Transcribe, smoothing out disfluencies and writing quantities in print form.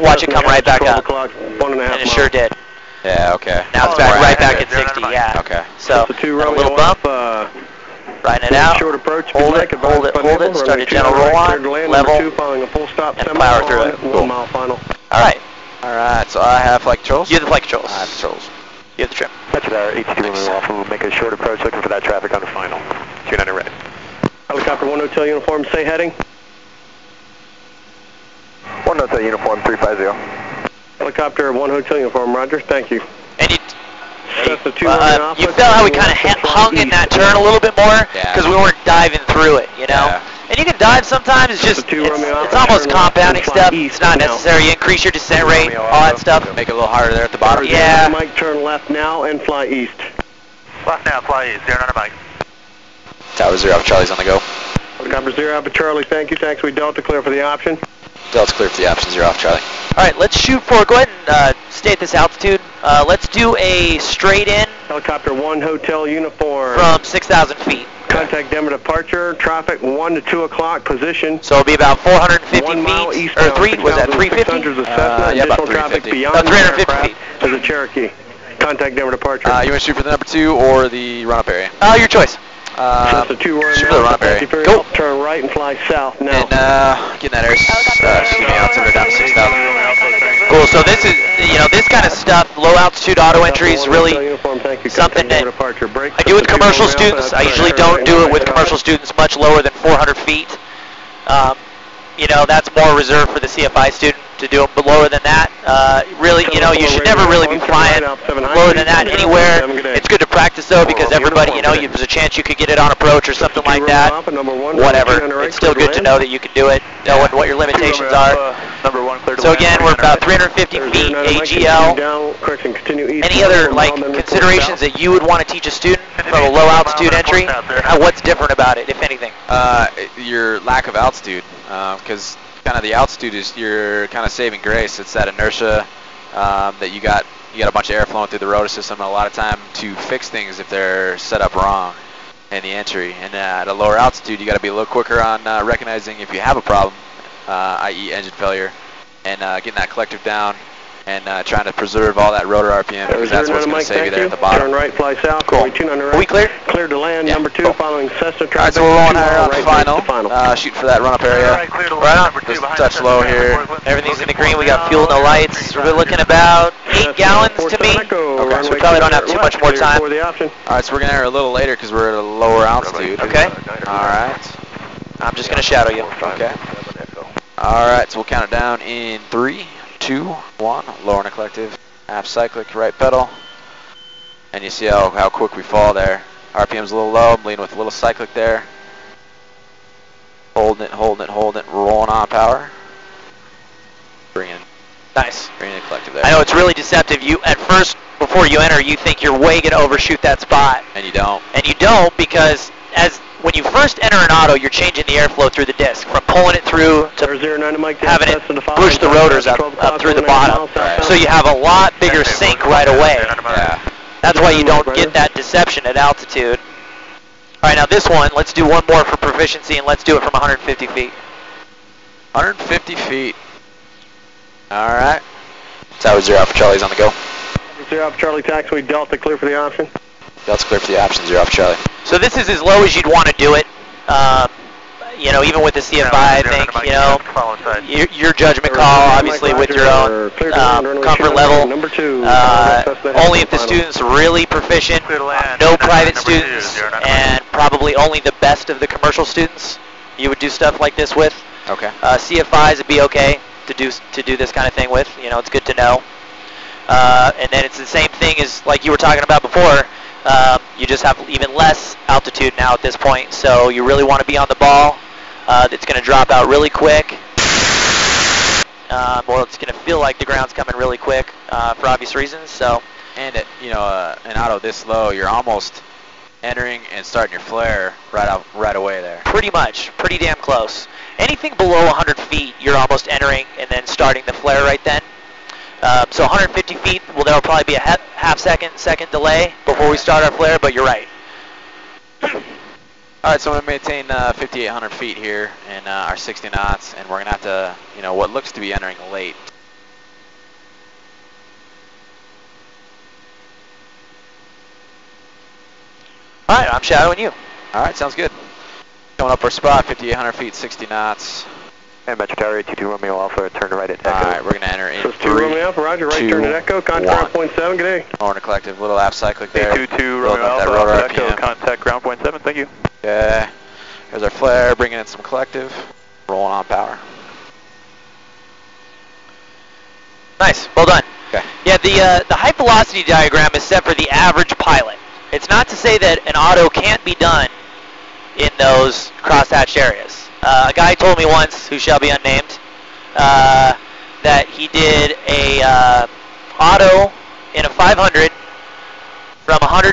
there, watch it come right back up. 1.5 And it sure did. Yeah, okay. Now it's back right back at 60, yeah. Okay. So, a little bump, riding it out, short approach, hold it, start a gentle roll on, level, and power through it. 1 mile final. Alright. Alright, so I have flight controls. You have the flight controls. I have controls. You have the trim. Roger that, 82 Lulu Alpha, we'll make a short approach looking for that traffic on the final. 29 red. Helicopter 1 Hotel Uniform, say heading. 1 Hotel Uniform 350. Helicopter 1 Hotel Uniform, roger, thank you. And you you felt how we kind of hung in that turn a little bit more because we weren't diving through it, you know? Yeah. And you can dive sometimes, it's just, it's almost compounding stuff. It's not necessary. You increase your descent rate, all that stuff. Make it a little harder there at the bottom. Yeah. Mike, turn left now and fly east. Left now, fly east, 0 Mike. Tower 0 Alpha Charlie's on the go. Helicopter 0 Alpha Charlie, thank you. Taxiway Delta, clear for the option. Delta's clear for the option, 0 Alpha Charlie. Alright, let's shoot for, go ahead and stay at this altitude. Let's do a straight in. Helicopter 1 Hotel Uniform. From 6,000 feet. Contact Denver departure, traffic 1 to 2 o'clock, position. So it'll be about 450 1 mile feet, eastbound, or 3, was that 350? Yeah, about 350. Traffic beyond About 350 feet. As a Cherokee. Contact Denver departure. You want to shoot for the number 2 or the run-up area? Your choice. Shoot for the run-up area. Go. Turn right and fly south now. And getting that air, excuse me, altitude down to 6,000. Cool, so this is, you know, this kind of stuff, low altitude auto entry is really something that I do with commercial students. I usually don't do it with commercial students much lower than 400 feet. You know, that's more reserved for the CFI student to do it, but lower than that, really, you know, you should never really be flying lower than that anywhere. It's good to practice though, because everybody, you know, there's a chance you could get it on approach or something like that. Whatever. It's still good to know that you can do it, know what your limitations are. So again, we're about 350 feet AGL. Any other, like, considerations that you would want to teach a student from a low altitude entry? What's different about it, if anything? Your lack of altitude, because kind of the altitude is your kind of saving grace. It's that inertia that you got a bunch of air flowing through the rotor system, and a lot of time to fix things if they're set up wrong in the entry. And at a lower altitude, you got to be a little quicker on recognizing if you have a problem, i.e. engine failure, and getting that collective down and trying to preserve all that rotor RPM, because that's what's going to save you there at the bottom. Turn right, fly south. Cool. Are we clear? Cleared to land. Yeah. Number 2, Cool. following Cessna traffic. All right, so we're rolling higher on the right final. Shoot for that run-up area. Right on. Just touch low here. Everything's in the green. We got fuel, no lights. We're looking about 8 gallons to me. Okay, So we probably don't have too much more time. All right, so we're going to air a little later because we're at a lower altitude. Okay. All right. I'm just going to shadow you. Okay. All right, so we'll count it down in 3, 2, 1. Lowering a collective. Half cyclic, right pedal. And you see how quick we fall there. RPM's a little low. I'm leaning with a little cyclic there. Holding it, rolling on power. Bring in. Nice. Bring in the collective there. I know it's really deceptive. You, at first, before you enter, you think you're way going to overshoot that spot. And you don't. And you don't, because when you first enter an auto, you're changing the airflow through the disc, from pulling it through to having it push the rotors up through the bottom. Right. So you have a lot bigger sink right away. Yeah. That's why you don't get that deception at altitude. All right, now this one, let's do one more for proficiency, and let's do it from 150 feet. 150 feet. All right. Tower 0 Alpha Charlie's on the go. 0 Alpha Charlie, taxiway Delta, clear for the option. Delta's clear for the option, 0 Alpha Charlie. So this is as low as you'd want to do it. You know, even with the CFI, I think, you know, your judgment call, obviously, with your own comfort level. Only if the student's really proficient, no private students, and probably only the best of the commercial students you would do stuff like this with. Okay. CFIs would be okay to do this kind of thing with. You know, it's good to know. And then it's the same thing as like you were talking about before. You just have even less altitude now at this point, so you really want to be on the ball. It's going to drop out really quick. Well, it's going to feel like the ground's coming really quick for obvious reasons. So, and you know, an auto this low, you're almost entering and starting your flare right away there. Pretty much, pretty damn close. Anything below 100 feet, you're almost entering and then starting the flare right then. So 150 feet, well, there'll probably be a half second delay before we start our flare, but you're right. All right, so I'm going to maintain 5,800 feet here in our 60 knots, and we're going to have to, you know, what looks to be entering late. All right, I'm shadowing you. All right, sounds good. Coming up our spot, 5,800 feet, 60 knots. And Metro Tower, 22 Romeo Alpha, turn right at Echo. All right, we're going to enter in So it's 2 Romeo Alpha, roger, right turn at Echo, contact ground point 7, good day. Horner Collective, little app cyclic there. 22 Romeo Alpha, Alpha Echo, contact ground point 7, thank you. Okay, here's our flare, bringing in some collective, rolling on power. Nice, well done. Okay. Yeah, the height velocity diagram is set for the average pilot. It's not to say that an auto can't be done in those crosshatched areas. A guy told me once, who shall be unnamed, that he did a auto in a 500 from 100